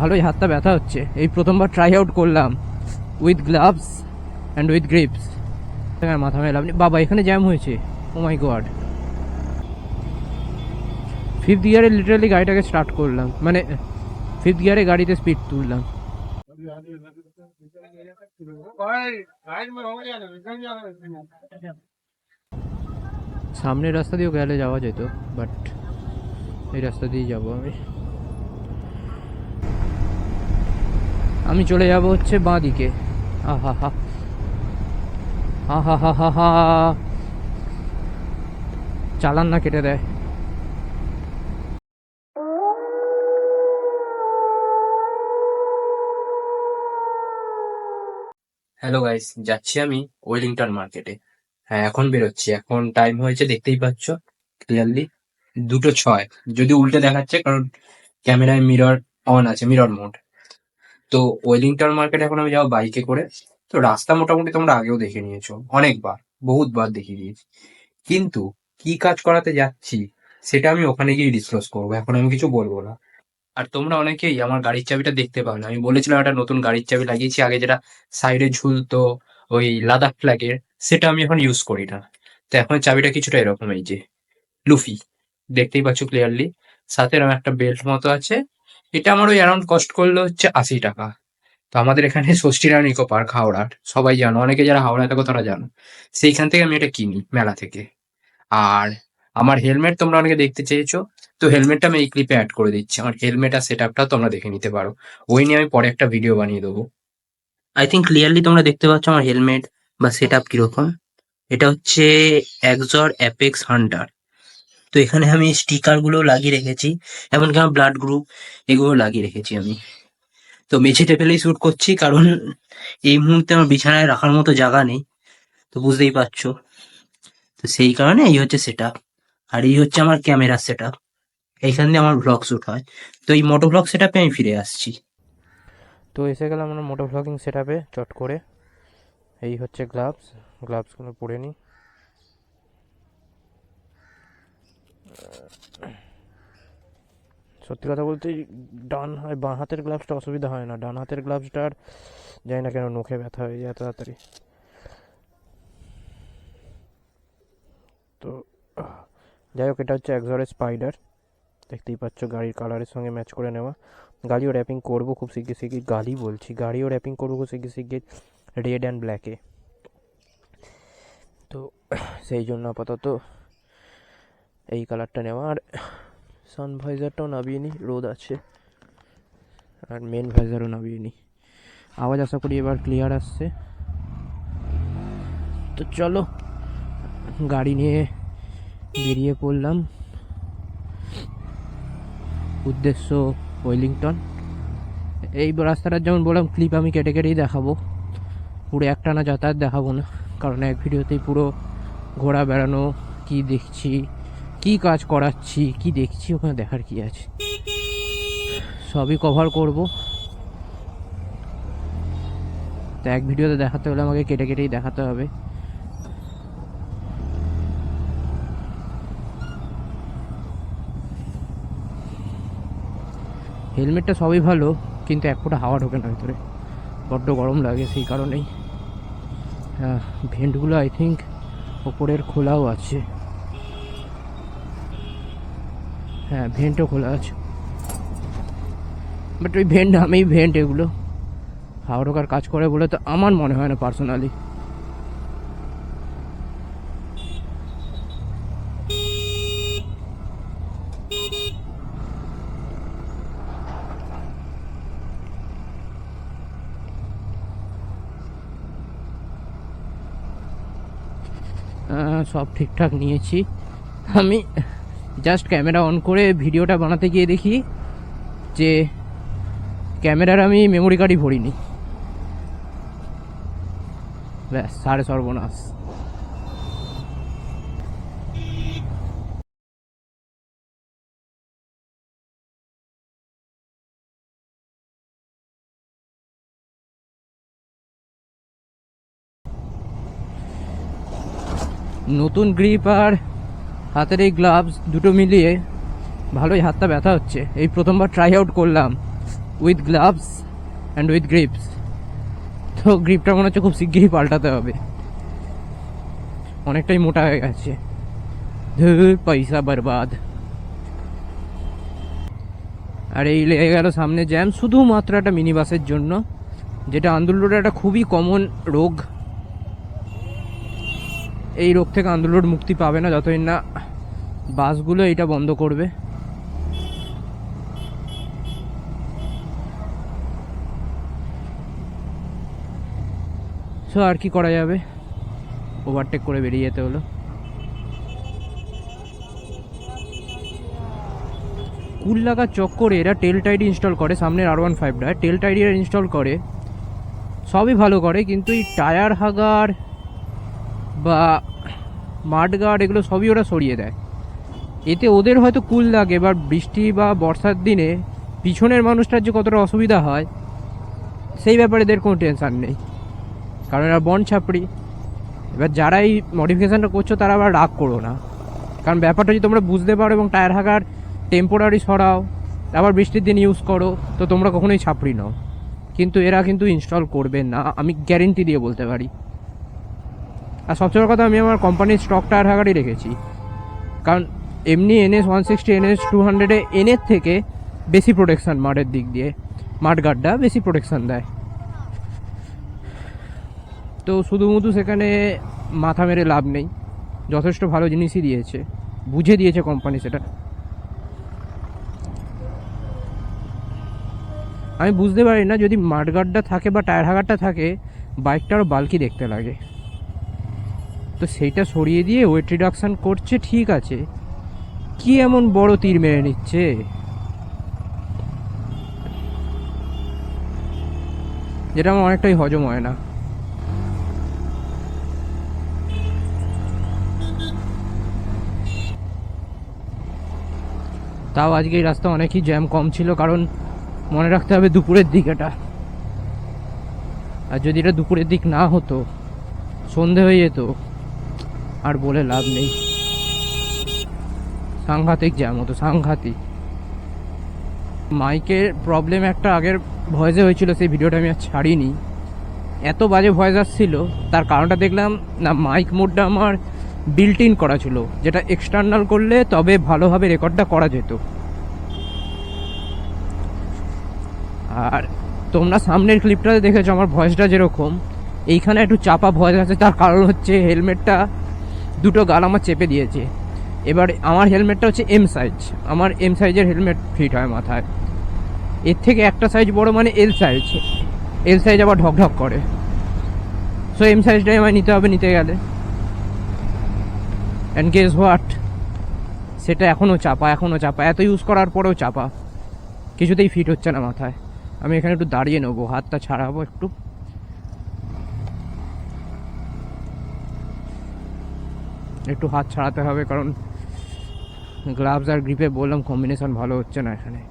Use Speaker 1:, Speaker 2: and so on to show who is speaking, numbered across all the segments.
Speaker 1: ভালোই হাতটা ব্যথা হচ্ছে। এই প্রথমবার ট্রাই আউট করলাম with gloves and with grips. মাথা মেলাম বাবা, এখানে জ্যাম হয়েছে। ও মাই গড। 5th গিয়ারে লিটারালি গাড়িটাকে স্টার্ট করলাম, মানে 5th গিয়ারে গাড়িতে স্পিড তুললাম। সামনের রাস্তা দিয়েও গেলে যাওয়া যেত, বাট এই রাস্তা দিয়েই যাবো আমি চলে যাব হচ্ছে বাঁ দিকে। আহা হা আহা হা হা হা, চালান না কেটে দেয়।
Speaker 2: হ্যালো গাইস, যাচ্ছি আমি ওয়েলিংটন মার্কেটে। হ্যাঁ, এখন বেরোচ্ছি। এখন টাইম হয়েছে, দেখতেই পাচ্ছ ক্লিয়ারলি 2:06। যদি উল্টে দেখাচ্ছে, কারণ ক্যামেরায় মিরর অন আছে, মিরর মোড। তো ওয়েলিংটন মার্কেটে এখন আমি যাবো বাইকে করে। তো রাস্তা মোটামুটি তোমরা আগেও দেখে নিয়েছো, অনেকবার, বহুতবার দেখিয়ে দিয়েছি। কিন্তু কি কাজ করাতে যাচ্ছি সেটা আমি ওখানে গিয়ে ডিসক্লোজ করবো, এখন আমি কিছু বলবো না। আর তোমরা অনেকেই আমার গাড়ির চাবিটা দেখতে পাও না। আমি বলেছিলাম একটা নতুন গাড়ির চাবি লাগিয়েছি, আগে যেটা সাইডে ঝুলতো ওই লাদাখ ফ্ল্যাগের, সেটা আমি এখন ইউজ করি না। তো এখন চাবিটা কিছুটা এরকম, এই যে লুফি, দেখতেই পাচ্ছ ক্লিয়ারলি। সাথে এরকম একটা বেল্ট মতো আছে। এটা আমার ওই অ্যারাউন্ড কস্ট করলো হচ্ছে 80 টাকা। তো আমাদের এখানে ষষ্ঠীরাম ইকো পার্ক হাওড়ার, সবাই জানো, অনেকে যারা হাওড়ায় থাকো তারা জানো, সেইখান থেকে আমি এটা কিনি, মেলা থেকে। আর আমার হেলমেট তোমরা অনেকে দেখতে চেয়েছো, তো হেলমেটটা আমি এই ক্লিপে অ্যাড করে দিচ্ছি। আমার হেলমেট আর সেট আপটা তোমরা দেখে নিতে পারো, ওই নিয়ে আমি পরে একটা ভিডিও বানিয়ে দেবো। আই থিঙ্ক ক্লিয়ারলি তোমরা দেখতে পাচ্ছ আমার হেলমেট বা সেট আপ কিরকম। এটা হচ্ছে একজর অ্যাপেক্স হান্টার। তো এখানে আমি স্টিকার গুলো লাগিয়ে রেখেছি, এমনকি আমার ব্লাড গ্রুপ এগুলো লাগিয়ে রেখেছি আমি। তো মেঝেতে ফেলেই শুট করছি, কারণ এই মুহূর্তে আমার বিছানায় রাখার মতো জায়গা নেই, তো বুঝতেই পারছো। তো সেই কারণে এই হচ্ছে সেট আপ, আর এই হচ্ছে আমার ক্যামেরার সেট আপ। এইখান দিয়ে আমার ভ্লগ শুট হয়। তো এই মোটো ভ্লগ সেট আপে আমি ফিরে আসছি।
Speaker 1: তো এসে গেলাম আমরা মোটো ভ্লগিং সেট আপে চট করে। এই হচ্ছে গ্লাভসগুলো পরে নিই। সত্যি কথা বলতে বাঁ হাতের গ্লাভসটা অসুবিধা হয় না, ডান হাতের গ্লাভসটার জানি না কেন নখে ব্যথা হয়ে যায় তাড়াতাড়ি। তো যাই হোক, এটা হচ্ছে একজরের স্পাইডার, দেখতেই পাচ্ছ গাড়ির কালারের সঙ্গে ম্যাচ করে নেওয়া। গাড়িও র্যাপিং করবো খুব শিগগির, গাড়িও র্যাপিং করবো খুব শিগগির রেড অ্যান্ড ব্ল্যাকে। তো সেই জন্য আপাতত এই কালারটা নেওয়া। আর সানভাইজারটাও নামিয়ে নিই, রোদ আছে। আর মেন ভাইজারও নামিয়ে নিই। আওয়াজ আশা করি এবার ক্লিয়ার আসছে। তো চলো গাড়ি নিয়ে বেরিয়ে পড়লাম, উদ্দেশ্য ওয়েলিংটন। এই রাস্তাটার যেমন বললাম ক্লিপ আমি কেটে কেটেই দেখাবো, পুরো একটানা যাতায়াত দেখাবো না, কারণ এক ভিডিওতেই পুরো ঘোরা বেড়ানো, কি দেখছি, কি কাজ করাচ্ছি, কি দেখছি, ওখানে দেখার কি আছে, সবই কভার করব। তো এক ভিডিওতে দেখাতে হলে আমাকে কেটে কেটেই দেখাতে হবে। হেলমেটটা সবই ভালো, কিন্তু এক ফোঁটা হাওয়া ঢোকে না ভিতরে, বড্ড গরম লাগে, সেই কারণেই। হ্যাঁ, ভেন্টগুলো আই থিঙ্ক ওপরের খোলাও আছে। হ্যাঁ, ভেন্টও খোলা আছে, বাট ওই ভেন্ট এগুলো হাওয়া ঢোকার কাজ করে বলে তো আমার মনে হয় না পার্সোনালি। সব ঠিকঠাক নিয়েছি। আমি জাস্ট ক্যামেরা অন করে ভিডিওটা বানাতে গিয়ে দেখি যে ক্যামেরার আমি মেমোরি কার্ডই ভরিনি, ব্যাস সাড়ে সর্বনাশ। নতুন গ্রিপ আর হাতের এই গ্লাভস দুটো মিলিয়ে ভালোই হাতটা ব্যথা হচ্ছে। এই প্রথমবার ট্রাই আউট করলাম with gloves and with grips. তো গ্রিপটা মনে হচ্ছে খুব শিগগিরই পাল্টাতে হবে, অনেকটাই মোটা হয়ে গেছে। ধুর, পয়সা বরবাদ। আর এই লেগে গেল সামনে জ্যাম শুধুমাত্র একটা মিনি বাসের জন্য, যেটা আন্দুল রোডে একটা খুবই কমন রোগ। এই রোগ থেকে আন্দুল রোড মুক্তি পাবে না যতদিন না বাসগুলো এটা বন্ধ করবে। সো আর কি করা যাবে, ওভারটেক করে বেরিয়ে যেতে হলো। কুল লাগা চক্করে এরা টেল টাইডি ইনস্টল করে, সামনের R15টা টেল টাইডি ইনস্টল করে, সবই ভালো করে, কিন্তু এই টায়ার হাগার বা মাডগার্ড এগুলো সবই ওরা সরিয়ে দেয়। এতে ওদের হয়তো কুল লাগে, এবার বৃষ্টি বা বর্ষার দিনে পিছনের মানুষটার যে কতটা অসুবিধা হয় সেই ব্যাপারে এদের কোনো টেনশান নেই, কারণ এরা বন ছাপড়ি। এবার যারা এই মডিফিকেশানটা করছো তারা আবার রাগ করো না, কারণ ব্যাপারটা যদি তোমরা বুঝতে পারো এবং টায়ার হাগার টেম্পোরারি সরাও, আবার বৃষ্টির দিন ইউজ করো, তো তোমরা কখনোই ছাপড়ি নাও। কিন্তু এরা কিন্তু ইনস্টল করবে না, আমি গ্যারেন্টি দিয়ে বলতে পারি। আর সবচেয়ে বড় কথা, আমি আমার কোম্পানির স্টক টায়ার হাগারই রেখেছি, কারণ এমনি NS 160 NS 200 এনের থেকে বেশি প্রোটেকশান মাঠের দিক দিয়ে, মাঠ গার্ডটা বেশি প্রোটেকশান দেয়। তো শুধুমুধু সেখানে মাথা মেরে লাভ নেই, যথেষ্ট ভালো জিনিসই দিয়েছে, বুঝে দিয়েছে কোম্পানি সেটা। আমি বুঝতে পারি না, যদি মাঠগার্ডটা থাকে বা টায়ার হাগারটা থাকে বাইকটা আরও বাল্কি দেখতে লাগে। তো সেইটা সরিয়ে দিয়ে ওয়েট রিডাকশান করছে, ঠিক আছে, কি এমন বড় তীর মেরে নিচ্ছে? যেটা আমার অনেকটাই হজম হয় না। তাও আজকে এই রাস্তা অনেকই জ্যাম কম ছিল, কারণ মনে রাখতে হবে দুপুরের দিক এটা, আর যদি এটা দুপুরের দিক না হতো, সন্ধে হয়ে যেত, আর বলে লাভ নেই। সাংঘাতিক জ্যাম হতো, সাংঘাতিক। মাইকের প্রবলেম একটা আগের ভয়েসে হয়েছিল, সেই ভিডিওটা আমি আর ছাড়িনি, এত বাজে ভয়েস আসছিল। তার কারণটা দেখলাম না, মাইক মোডটা আমার বিল্ট ইন করা ছিল, যেটা এক্সটার্নাল করলে তবে ভালোভাবে রেকর্ডটা করা যেত। আর তোমরা সামনের ক্লিপটাতে দেখেছো আমার ভয়েসটা যেরকম, এইখানে একটু চাপা ভয়েস আছে, তার কারণ হচ্ছে হেলমেটটা দুটো গাল আমার চেপে দিয়েছে। এবার আমার হেলমেটটা হচ্ছে M সাইজ, আমার M সাইজের হেলমেট ফিট হয় মাথায়, এর থেকে একটা সাইজ বড় মানে L সাইজ, L সাইজ আবার ঢকঢক করে। সো M সাইজটাই আমায় নিতে হবে নিতে গেলে। অ্যান্ড গেস হোয়াট, সেটা এখনও চাপা, এত ইউজ করার পরেও চাপা, কিছুতেই ফিট হচ্ছে না মাথায়। আমি এখানে একটু দাঁড়িয়ে নেবো, হাতটা ছাড়াবো একটু হাত ছাড়াতে হবে, কারণ গ্লাভস আর গ্রিপে বললাম কম্বিনেশন ভালো হচ্ছে না এখানে।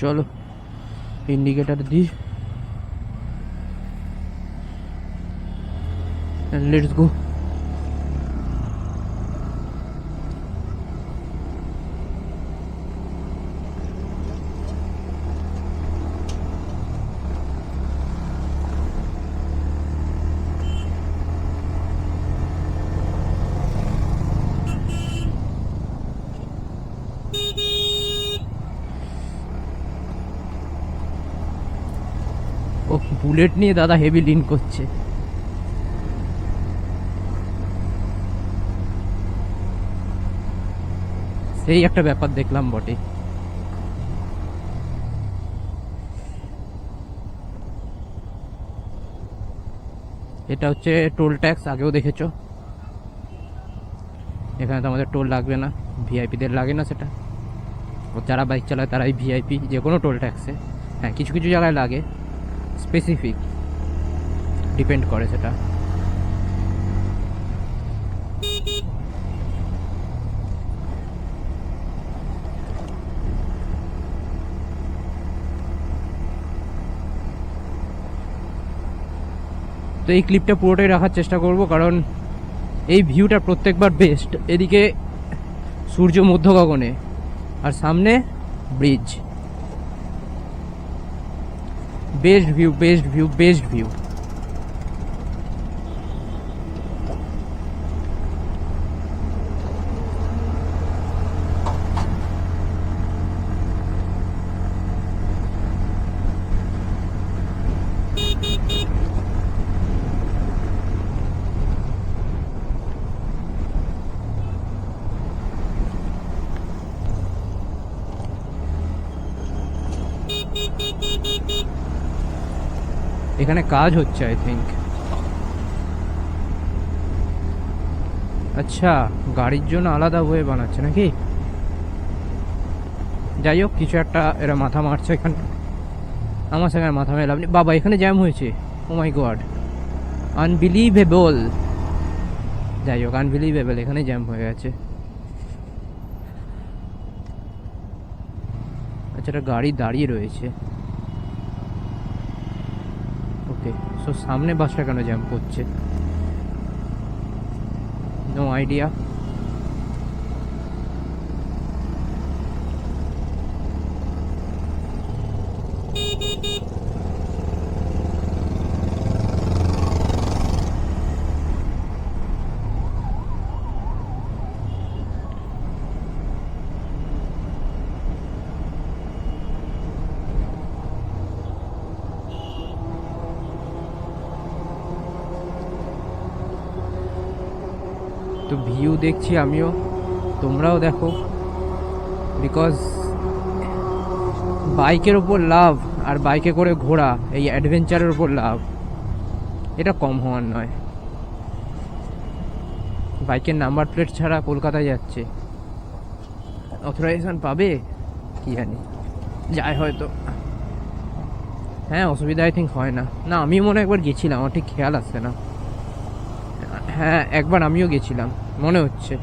Speaker 1: চলো ইন্ডিকেটার দিই, লেটস গো। ও বুলেট নিয়ে দাদা হেভি লিন করছে। সেই একটা ব্যাপার দেখলাম বটে। এটা হচ্ছে টোল ট্যাক্স, আগেও দেখেছো। এখানে তো আমাদের টোল লাগবে না, ভিআইপিদের লাগে না সেটা, যারা বাইক চালায় তারাই ভিআইপি যে কোনো টোল ট্যাক্সে। হ্যাঁ, কিছু কিছু জায়গায় লাগে, স্পেসিফিক ডিপেন্ড করে সেটা। তো এই ক্লিপটা পুরোটাই রাখার চেষ্টা করব, কারণ এই ভিউটা প্রত্যেকবার বেস্ট। এদিকে সূর্য মধ্য গগনে আর সামনে bridge, best view best view best view. এখানে কাজ হচ্ছে আই থিঙ্ক। আচ্ছা, গাড়ির জন্য আলাদা ওয়ে বানাচ্ছে নাকি? যাই হোক, কিছু একটা এরা মাথা মারছে এখানে, আমার সঙ্গে আর মাথা মেলাম নি। বাবা, এখানে জ্যাম হয়েছে, ও মাই গড, আনবিলিভেবল। যাই হোক, আনবিলিভেবল, এখানে জ্যাম হয়ে গেছে। আচ্ছা, একটা গাড়ি দাঁড়িয়ে রয়েছে। ওকে, সো সামনে বাসটা কেন জ্যাম করছে? No idea. তো ভিউ দেখছি আমিও, তোমরাও দেখো, বিকজ বাইকের ওপর লাভ আর বাইকে করে ঘোরা, এই অ্যাডভেঞ্চারের ওপর লাভ, এটা কম হওয়ার নয়। বাইকের নাম্বার প্লেট ছাড়া কলকাতায় যাচ্ছে, অথরাইজেশন পাবে কি জানি, যায় হয়তো। হ্যাঁ, অসুবিধা আই থিঙ্ক হয় না। না, আমিও মনে হয় একবার গেছিলাম, আমার ঠিক খেয়াল আসছে না। হ্যাঁ, একবার আমিও গেছিলাম মনে হচ্ছে।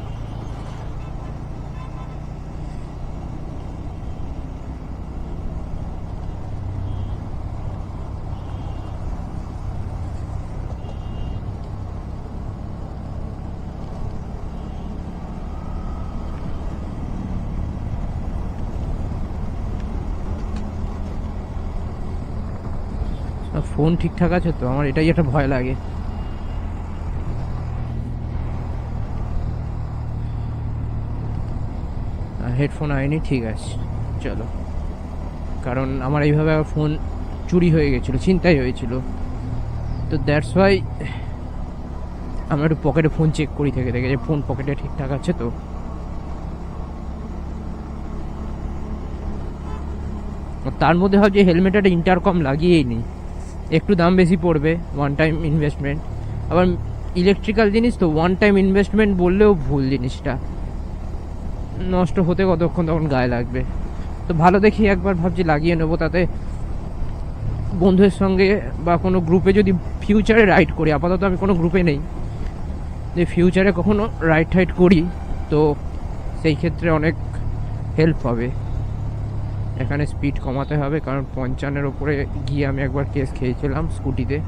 Speaker 1: ফোন ঠিকঠাক আছে তো? আমার এটাই একটা ভয় লাগে। হেডফোন আইনি, ঠিক আছে, চলো। কারণ আমার এইভাবে ফোন চুরি হয়ে গেছিলো, ছিনতাই হয়েছিল, তো দ্যাটস ওয়াই আমরা একটু পকেটে ফোন চেক করি থেকে থেকে, যে ফোন পকেটে ঠিকঠাক আছে তো। তার মধ্যে ভাবছি হেলমেটে একটা ইন্টারকম লাগিয়েই নিই, একটু দাম বেশি পড়বে, ওয়ান টাইম ইনভেস্টমেন্ট। আবার ইলেকট্রিক্যাল জিনিস তো, ওয়ান টাইম ইনভেস্টমেন্ট বললেও ভুল, জিনিসটা নষ্ট হতে কতক্ষণ তখন গায়ে লাগবে। তো ভালো দেখি একবার ভাবছি লাগিয়ে নেবো, তাতে বন্ধুদের সঙ্গে বা কোনো গ্রুপে যদি ফিউচারে রাইড করি, আপাতত আমি কোনো গ্রুপে নেই, যে ফিউচারে কখনো রাইড টাইড করি তো সেই ক্ষেত্রে অনেক হেল্প হবে। এখানে স্পিড কমাতে হবে, কারণ 55-এর ওপরে গিয়ে আমি একবার কেস খেয়েছিলাম স্কুটিতে।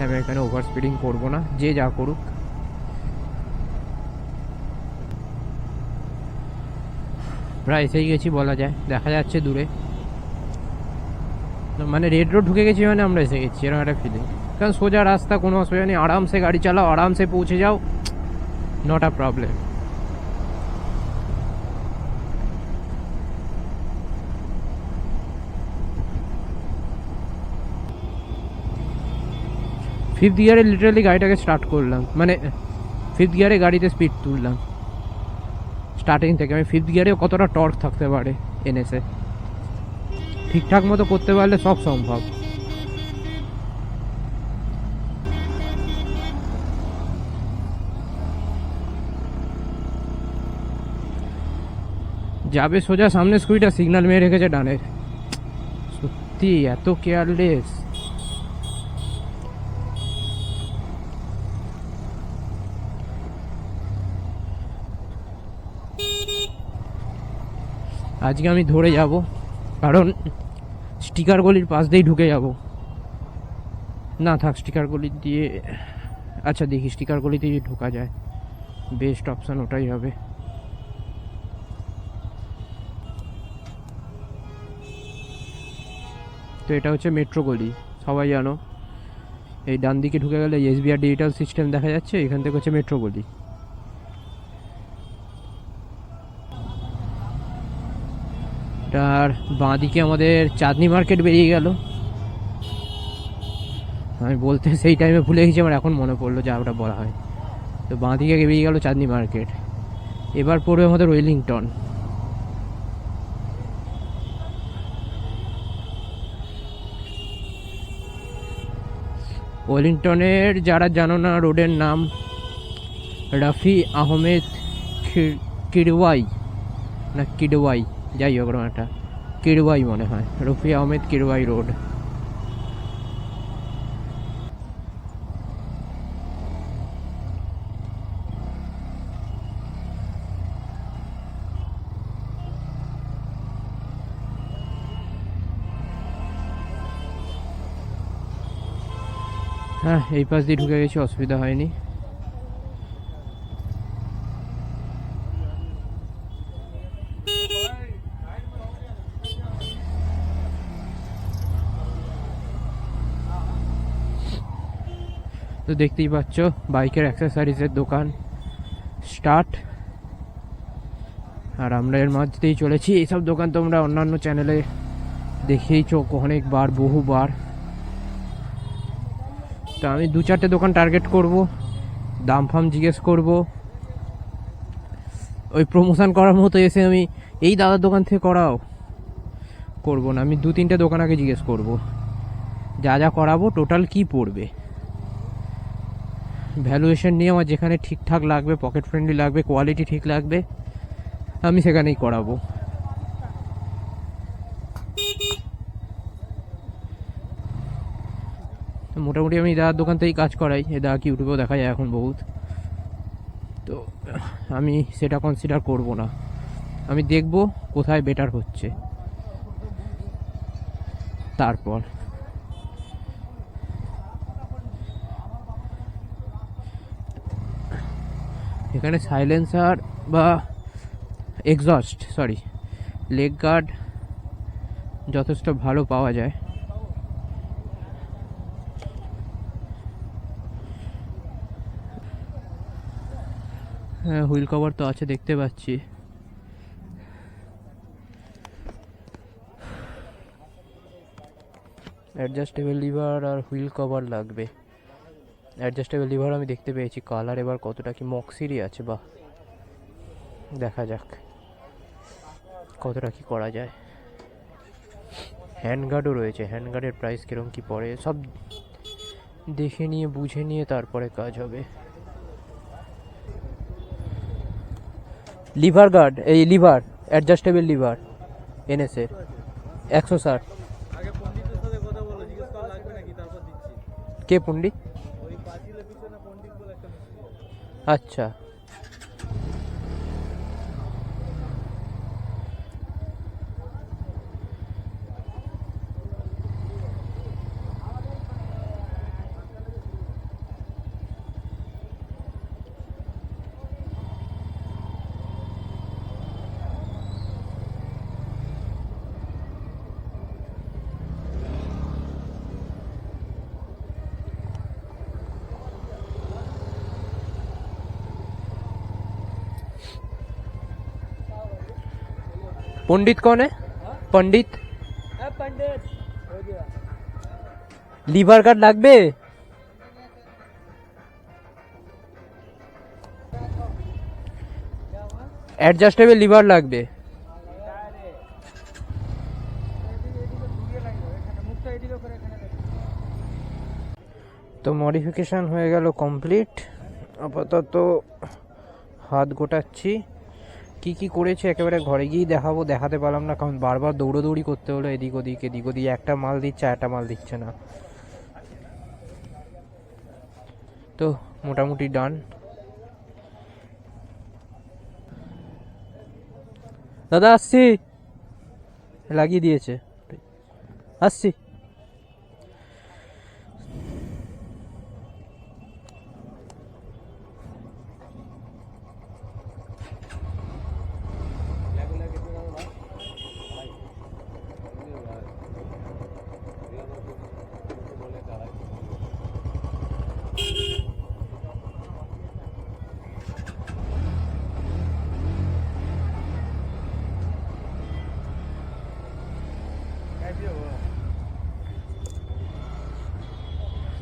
Speaker 1: আমি এখানে ওভার স্পিডিং করবো না, যে যা করুক। প্রায় এসেই গেছি বলা যায়, দেখা যাচ্ছে দূরে, মানে রেড রোড ঢুকে গেছি, মানে আমরা এসে গেছি, এরকম একটা ফিলিং। কারণ সোজা রাস্তা, কোনো অসুবিধা নেই, আরামসে গাড়ি চালাও, আরামসে পৌঁছে যাও, নট আ প্রবলেম। ফিফথ গিয়ারে লিটারালি গাড়িটাকে স্টার্ট করলাম, মানে ফিফথ গিয়ারে গাড়িতে স্পিড তুললাম স্টার্টিং থেকে। আমি ফিফথ গিয়ারে কতটা টর্ক থাকতে পারে এনএসে, ঠিকঠাক মতো করতে পারলে সব সম্ভব। যাবে সোজা সামনে স্কুটিটা সিগন্যাল মেরে রেখেছে ডানের, সত্যি এত কেয়ারলেস। আজকে আমি ধরে যাব, কারণ স্টিকার গলির পাশ দিয়েই ঢুকে যাব, না থাক, স্টিকারগুলি দিয়ে, আচ্ছা দেখি স্টিকারগুলি দিয়ে ঢোকা যায়, বেস্ট অপশান ওটাই হবে। তো এটা হচ্ছে মেট্রো গলি, সবাই জানো। এই ডান দিকে ঢুকে গেলে এসবিআই ডিজিটাল সিস্টেম দেখা যাচ্ছে, এখান থেকে হচ্ছে মেট্রো গলি। তার বাঁ দিকে আমাদের চাঁদনি মার্কেট বেরিয়ে গেল। আমি বলতে সেই টাইমে ভুলে গেছি, আমার এখন মনে পড়লো যা ওটা বলা হয়। তো বাঁ দিকে বেরিয়ে গেল চাঁদনি মার্কেট। এবার পড়বে আমাদের ওয়েলিংটন। ওয়েলিংটনের যারা জানো না, রোডের নাম রাফি আহমেদ কিরওয়াই না কিডওয়াই, যাই হোক একটা কিরওয়াই মনে হয়, রফি আহমেদ কিরওয়াই রোড। হ্যাঁ, এই পাশ দিয়ে ঢুকে গেছি, অসুবিধা হয়নি। তো দেখতেই পাচ্ছ বাইকের অ্যাক্সেসরিজের দোকান স্টার্ট, আর আমরা এর মাঝতেই চলেছি। এইসব দোকান তোমরা অন্যান্য চ্যানেলে দেখেইছো অনেকবার, বহুবার। তো আমি 2-4টে দোকান টার্গেট করব, দাম ফাম জিজ্ঞেস করব। ওই প্রমোশন করার মতো এসে আমি এই দাদার দোকান থেকে করাও করবো না, আমি 2-3টে দোকান আগে জিজ্ঞেস করব যা যা করাবো টোটাল কি পড়বে, ভ্যালুয়েশন নিয়ে আমার যেখানে ঠিকঠাক লাগবে, পকেট ফ্রেন্ডলি লাগবে, কোয়ালিটি ঠিক লাগবে, আমি সেখানেই করাবো। মোটামুটি আমি দাদার দোকান থেকেই কাজ করাই, এ দাদাকে ইউটিউবেও দেখা যায় এখন বহুত। তো আমি সেটা কনসিডার করব না, আমি দেখব কোথায় বেটার হচ্ছে, তারপর এখানে সাইলেন্সার বা এক্সস্ট লেগ গার্ড যথেষ্ট ভালো পাওয়া যায়। হ্যাঁ, হুইল কভার তো আছে দেখতে পাচ্ছি। অ্যাডজাস্টেবল লিভার আর হুইল কভার লাগবে। অ্যাডজাস্টেবল লিভার আমি দেখতে পেয়েছি, কালার এবার কতটা কি মক্সিরই আছে, বা দেখা যাক কতটা কি করা যায়। হ্যান্ডগার্ডও রয়েছে, হ্যান্ডগার্ডের প্রাইস কীরকম কী পড়ে সব দেখে নিয়ে বুঝে নিয়ে তারপরে কাজ হবে। লিভার গার্ড, এই লিভার অ্যাডজাস্টেবল লিভার এনএসের 160। কে পণ্ডিত? আচ্ছা, पंडित कौन है? पंडित লিভার গার্ড লাগবে? অ্যাডজাস্টেবল লিভার লাগবে। তো মডিফিকেশন হয়ে গেল কমপ্লিট। আপাতত হাত গোটাচ্ছি, কি কি করেছে একেবারে ঘরে গিয়েই দেখাবো, দেখাতে পারলাম না কারণ বারবার দৌড়োদৌড়ি করতে হলো, এদিক ওদিক এদিক ওদিক, একটা মাল দিচ্ছে একটা মাল দিচ্ছে না। তো মোটামুটি ডান। দাদা আসছি, লাগিয়ে দিয়েছে, আসছি।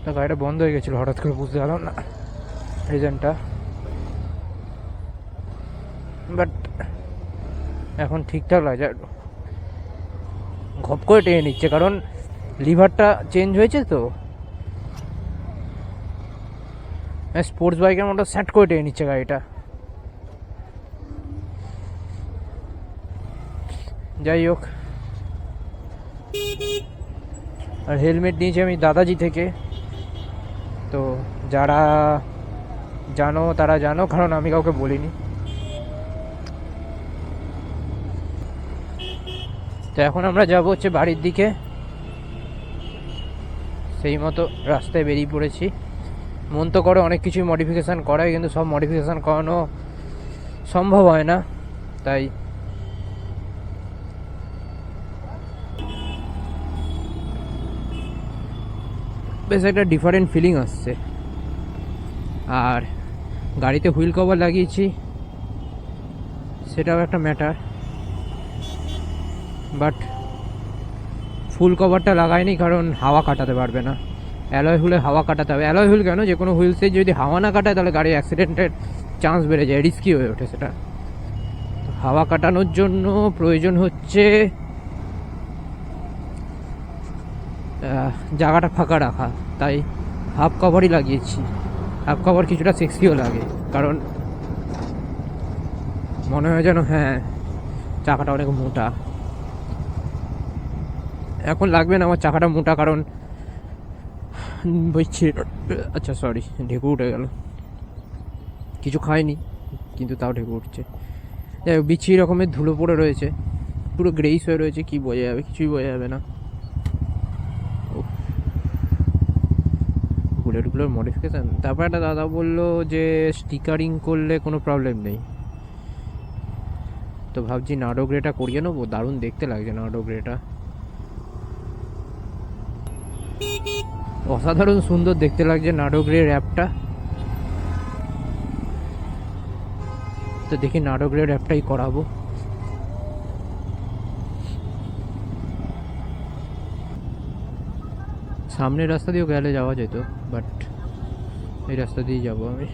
Speaker 1: তা গাড়িটা বন্ধ হয়ে গেছিলো, হঠাৎ করে বুঝতে পারলাম না রিজনটা, বাট এখন ঠিকঠাক লাগছে। ঘপ করে টেনে নিচ্ছে কারণ লিভারটা চেঞ্জ হয়েছে তো, স্পোর্টস বাইকের মতো স্যাট করে টেনে নিচ্ছে গাড়িটা। যাই হোক, আর হেলমেট নিয়েছি আমি দাদাজি থেকে, তো যারা জানো তারা জানো, কারণ আমি কাউকে বলিনি। তো এখন আমরা যাবো হচ্ছে বাড়ির দিকে, সেই মতো রাস্তায় বেরিয়ে পড়েছি। মন তো করে অনেক কিছুই মডিফিকেশান করায়, কিন্তু সব মডিফিকেশান করানো সম্ভব হয় না, তাই বেশ একটা ডিফারেন্ট ফিলিং আসছে। আর গাড়িতে হুইল কভার লাগিয়েছি, সেটাও একটা ম্যাটার, বাট ফুল কভারটা লাগাইনি কারণ হাওয়া কাটাতে পারবে না। অ্যালয় হুইলে হাওয়া কাটাতে হবে, অ্যালয় হুইল কেন, যে কোনো হুইলসে যদি হাওয়া না কাটায় তাহলে গাড়ির অ্যাক্সিডেন্টের চান্স বেড়ে যায়, রিস্কি হয়ে ওঠে সেটা। হাওয়া কাটানোর জন্য প্রয়োজন হচ্ছে জায়গাটা ফাঁকা রাখা, তাই হাফ কভারই লাগিয়েছি। হাফ কভার কিছুটা সেক্সিও লাগে, কারণ মনে হয় যেন হ্যাঁ চাকাটা অনেক মোটা। এখন লাগবে না আমার চাকাটা মোটা, কারণ বইছি, আচ্ছা সরি, ঢেকু উঠে গেল, কিছু খাইনি কিন্তু তাও ঢেকু উঠছে। যাই হোক, বিচ্ছিরি রকমের ধুলো পড়ে রয়েছে, পুরো গ্রেইস হয়ে রয়েছে, কি বোঝা যাবে, কিছুই বোঝা যাবে না। বুলেটগুলোর মডিফিকেশান, তারপর একটা দাদা বললো যে স্টিকারিং করলে কোনো প্রবলেম নেই, তো ভাবছি নাডো গ্রেটা করিয়ে নেবো, দারুণ দেখতে লাগছে নাডো গ্রেটা, অসাধারণ সুন্দর দেখতে লাগছে নাডো গ্রে র্যাপটা। তো দেখি নাডো গ্রে র্যাপটাই করাবো। সামনের রাস্তা দিয়েও গেলে যাওয়া যেত, বাট এই রাস্তা দিয়েই যাবো আমি,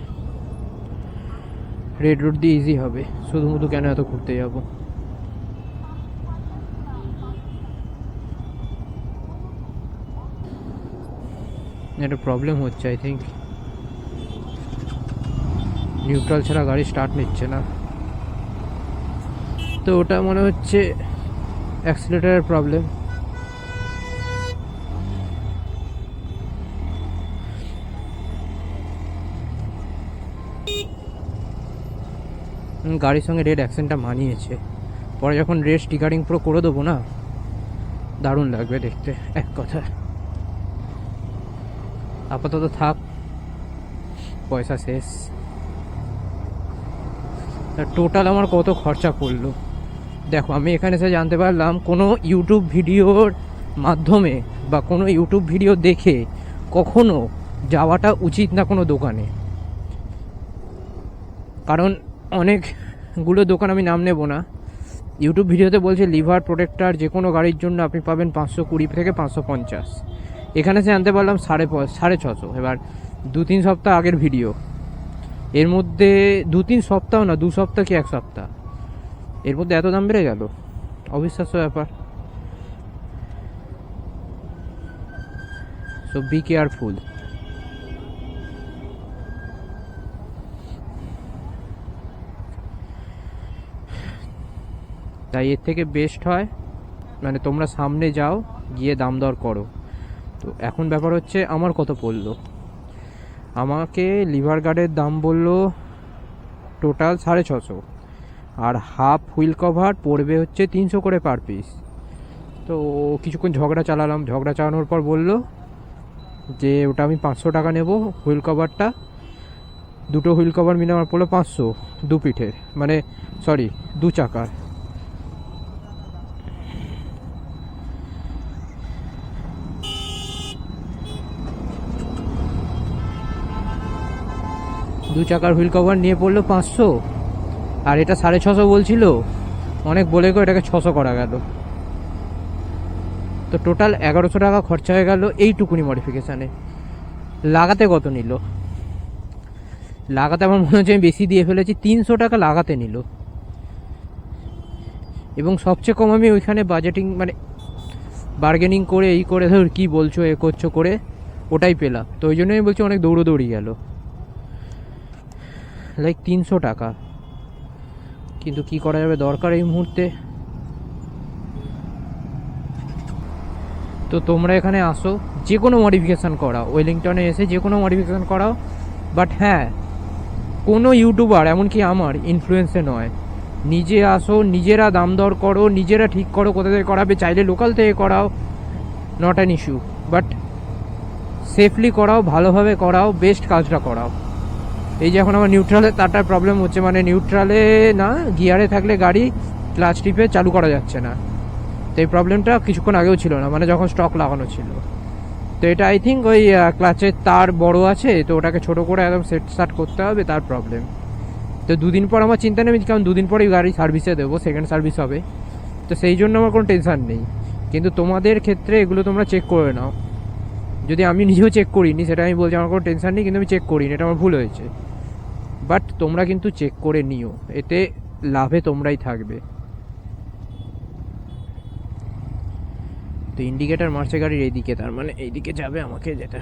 Speaker 1: রেড রোড দিয়ে ইজি হবে, শুধু কেন এত ঘুরতে যাবো। একটা প্রবলেম হচ্ছে, আই থিঙ্ক নিউট্রাল ছাড়া গাড়ি স্টার্ট নিচ্ছে না, তো ওটা মনে হচ্ছে অ্যাক্সিলেটারের প্রবলেম। গাড়ির সঙ্গে রেড অ্যাক্সেন্টটা মানিয়েছে, পরে যখন রেড স্টিকারিং পুরো করে দেবো না, দারুণ লাগবে দেখতে, এক কথা। আপাতত থাক, পয়সা শেষ। টোটাল আমার কত খরচা পড়লো দেখো, আমি এখানে এসে জানতে পারলাম কোনো ইউটিউব ভিডিওর মাধ্যমে বা কোনো ইউটিউব ভিডিও দেখে কখনো যাওয়াটা উচিত না কোনো দোকানে, কারণ অনেকগুলো দোকান, আমি নাম নেব না, ইউটিউব ভিডিওতে বলছে লিভার প্রোটেক্টার যে কোনো গাড়ির জন্য আপনি পাবেন 520 থেকে 550, এখানে এসে জানতে পারলাম 650। এবার 2-3 সপ্তাহ আগের ভিডিও, এর মধ্যে 2-3 সপ্তাহ না, 2 সপ্তাহ কি 1 সপ্তাহ, এর মধ্যে এত দাম বেড়ে গেল, অবিশ্বাস্য ব্যাপার। So be careful. তাই এর থেকে বেস্ট হয় মানে তোমরা সামনে যাও, গিয়ে দাম দর করো। তো এখন ব্যাপার হচ্ছে আমার কত পড়লো, আমাকে লিভার গার্ডের দাম বললো টোটাল 650, আর হাফ হুইল কভার পড়বে হচ্ছে 300 করে পার পিস। তো কিছুক্ষণ ঝগড়া চালালাম, ঝগড়া চালানোর পর বললো যে ওটা আমি 500 টাকা নেব হুইল কভারটা, দুটো হুইল কভার মিলে আমার পড়লো 500, 2 পিঠের, মানে সরি 2 চাকার। দু চাকার হুইল কভার নিয়ে পড়লো 500, আর এটা 650 বলছিল, অনেক বলে গো এটাকে 600 করা গেল। তো টোটাল 1100 টাকা খরচা হয়ে গেল এইটুকুনি মডিফিকেশানে। লাগাতে কত নিল? লাগাতে আমার মনে হচ্ছে আমি বেশি দিয়ে ফেলেছি, 300 টাকা লাগাতে নিল। এবং সবচেয়ে কম আমি ওইখানে বাজেটিং মানে বার্গেনিং করে এই করে ধর কী বলছো এ করছো করে ওটাই পেলাম। তো ওই জন্যই আমি বলছি অনেক দৌড়োদৌড়ি গেল, লাইক 300 টাকা। কিন্তু কি করা যাবে, দরকার এই মুহূর্তে। তো তোমরা এখানে আসো, যে কোনো মডিফিকেশান করাও, ওয়েলিংটনে এসে যে কোনো মডিফিকেশান করাও। বাট হ্যাঁ, কোনো ইউটিউবার এমনকি আমার ইনফ্লুয়েন্সে নয়, নিজে আসো, নিজেরা দাম দর করো, নিজেরা ঠিক করো কোথা থেকে করাবে। চাইলে লোকাল থেকে করাও, not an issue, but safely করাও, ভালোভাবে করাও, বেস্ট কাজটা করাও। এই যে এখন আমার নিউট্রালে তারটার প্রবলেম হচ্ছে, মানে নিউট্রালে না গিয়ারে থাকলে গাড়ি ক্লাচ টিপে চালু করা যাচ্ছে না। তো এই প্রবলেমটা কিছুক্ষণ আগেও ছিল না, মানে যখন স্টক লাগানো ছিল। তো এটা আই থিঙ্ক ওই ক্লাচের তার বড় আছে, তো ওটাকে ছোটো করে একদম সেট স্টার্ট করতে হবে, তার প্রবলেম। তো দুদিন পর আমার চিন্তা নেই, কারণ দুদিন পরেই গাড়ি সার্ভিসে দেবো, সেকেন্ড সার্ভিস হবে। তো সেই জন্য আমার কোনো টেনশান নেই। কিন্তু তোমাদের ক্ষেত্রে এগুলো তোমরা চেক করে নাও। যদি আমি নিজেও চেক করিনি, সেটা আমি বলছি আমার কোনো টেনশান নেই, কিন্তু আমি চেক করিনি, এটা আমার ভুল হয়েছে। বাট তোমরা কিন্তু চেক করে নিও, এতে লাভে তোমরাই থাকবে। তো ইন্ডিকেটার মারছে গাড়ির এইদিকে, তার মানে এইদিকে যাবে আমাকে যেটা।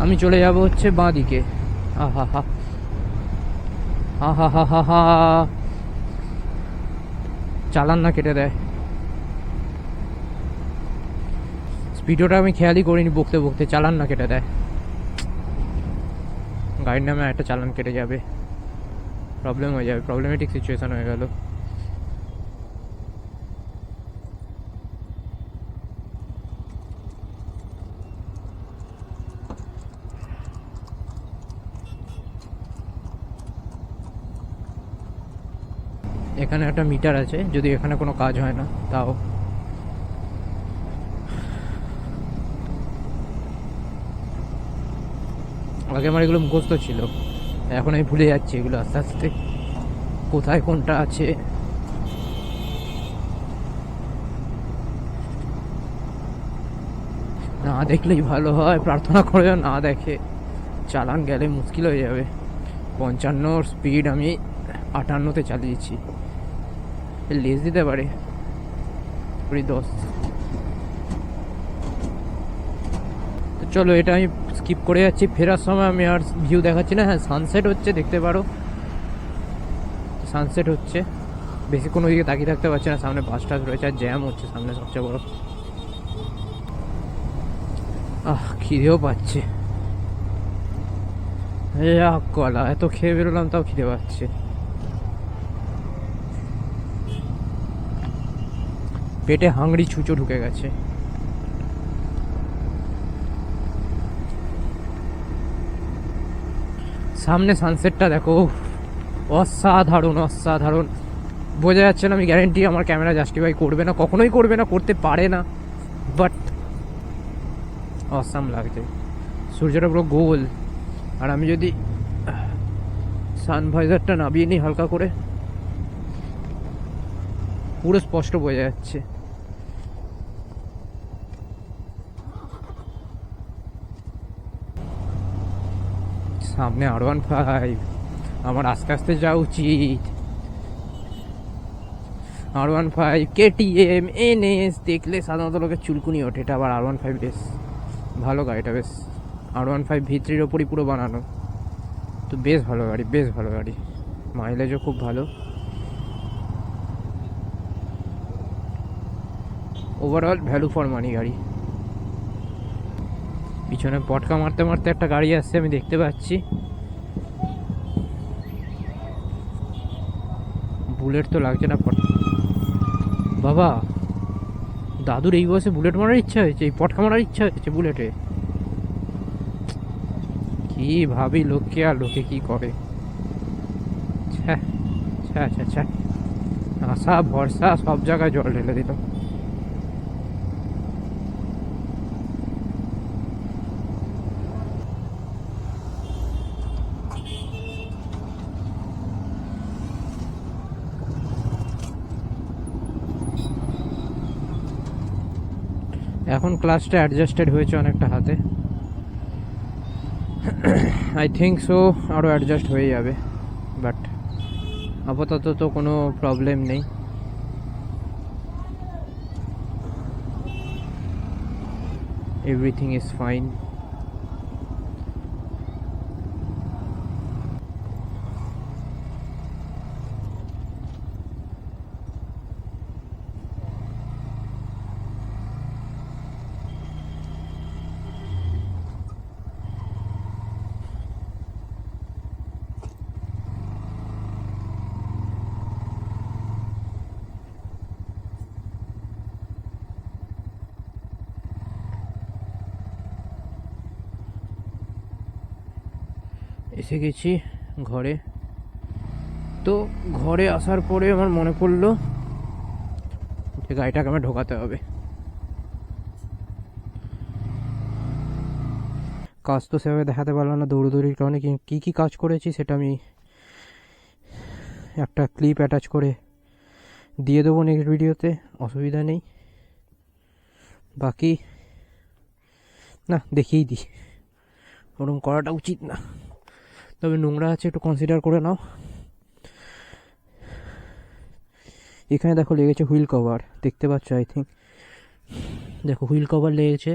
Speaker 1: আমি চলে যাব হচ্ছে বাঁ দিকে। আহা হা আহা হা হা হা, চালান না কেটে দেয়। স্পিডোটা আমি খেয়ালই করিনি, বকতে বকতে চালান না কেটে দেয়। গাড়ির নামে একটা চালান কেটে যাবে, প্রবলেম হয়ে যাবে, প্রবলেমেটিক সিচুয়েশন হয়ে গেল। এখানে একটা মিটার আছে, যদি এখানে কোনো কাজ হয় না তাও। আগে আমার এগুলো মুখস্থ ছিল, এখন আমি ভুলে যাচ্ছি এগুলো আস্তে আস্তে, কোথায় কোনটা আছে। না দেখলেই ভালো হয়, প্রার্থনা করে না দেখে চালান গেলে মুশকিল হয়ে যাবে। 55 স্পিড আমি 58-তে চালিয়েছি, লেজ দিতে পারে 10। তো চলো, এটা আমি স্কিপ করে যাচ্ছি। ফেরার সময় আমি আর ভিউ দেখাচ্ছি না। হ্যাঁ, সানসেট হচ্ছে, দেখতে পারো সানসেট হচ্ছে। বেশি কোনো দিকে তাকিয়ে থাকতে পারছে না, সামনে বাস টাস রয়েছে আর জ্যাম হচ্ছে সামনে সবচেয়ে বড়। খিদেও পাচ্ছে, কলা এত খেয়ে বেরোলাম তাও খিদে পাচ্ছে। পেটে হাংড়ি ছুঁচো ঢুকে গেছে। সামনে সানসেটটা দেখো, অসাধারণ অসাধারণ। বোঝা যাচ্ছে না, আমি গ্যারেন্টি আমার ক্যামেরা জাস্টিফাই করবে না, কখনোই করবে না, করতে পারে না, বাট অসাম লাগছে। সূর্যটা পুরো গোল, আর আমি যদি সানভাইজারটা নামিয়ে নিই হালকা করে, পুরো স্পষ্ট বোঝা যাচ্ছে। সামনে R15, আমার আস্তে আস্তে যাওয়া উচিত। R15 KTM NS দেখলে সাধারণত লোকের চুলকুনি ওঠে, এটা আবার R15 বেশ ভালো গাড়িটা, বেশ R15 V3-র ওপরই পুরো বানানো, তো বেশ ভালো গাড়ি, বেশ ভালো গাড়ি, মাইলেজও খুব ভালো। ওভারঅল ভ্যালু ফর মানি গাড়ি। পিছনে পটকা মারতে মারতে একটা গাড়ি আসছে, আমি দেখতে পাচ্ছি। বুলেট তো লাগছে না। বাবা, দাদুর এই বয়সে বুলেট মারার ইচ্ছা হয়েছে, এই পটকা মারার ইচ্ছা হয়েছে বুলেটে। কি ভাবি লোককে আর লোকে কি করে। আচ্ছা আচ্ছা, আশা ভরসা সব জায়গায় জল ঢেলে দিল। এখন ক্লাসটা অ্যাডজাস্টেড হয়েছে অনেকটা হাতে, আই থিঙ্ক সো আরও অ্যাডজাস্ট হয়ে যাবে, বাট আপাতত তো কোনো প্রবলেম নেই। Everything is fine. এসে গেছি ঘরে। তো ঘরে আসার পরে আমার মনে পড়লো যে গাড়িটাকে আমার ঢোকাতে হবে। কাজ তো সেভাবে দেখাতে পারলাম না দৌড়োদৌড়ির কারণে, কী কী কাজ করেছি সেটা আমি একটা ক্লিপ অ্যাটাচ করে দিয়ে দেবো নেক্সট ভিডিওতে, অসুবিধা নেই। বাকি না দেখিয়েই দিই, ওরকম করাটা উচিত না, তবে নোংরা আছে একটু কনসিডার করে নাও। এখানে দেখো লেগেছে হুইল কভার, দেখতে পাচ্ছ আই থিঙ্ক, দেখো হুইল কভার লেগেছে,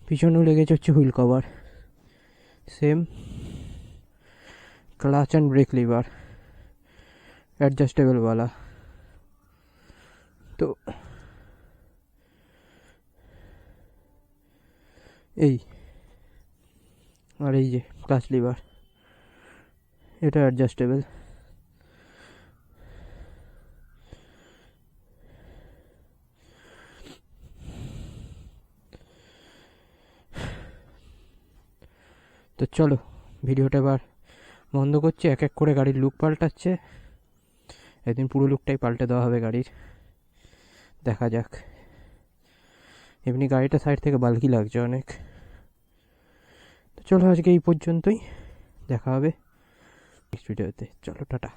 Speaker 1: পিছনেও লেগেছে হচ্ছে wheel cover, same clutch and brake lever অ্যাডজাস্টেবলওয়ালা। তো এই আর এই যে ক্লাচ লিভার, এটা অ্যাডজাস্টেবল। তো চলো ভিডিওটা এবার বন্ধ করছি, এক এক করে গাড়ির লুক পাল্টাচ্ছে, একদিন পুরো লুকটাই পাল্টে দেওয়া হবে গাড়ির, দেখা যাক। এমনি গাড়িটা সাইড থেকে বালকি লাগছে অনেক। তো চলো আজকে এই পর্যন্তই, দেখা হবে নেক্সট ভিডিওতে, চলো টাটা।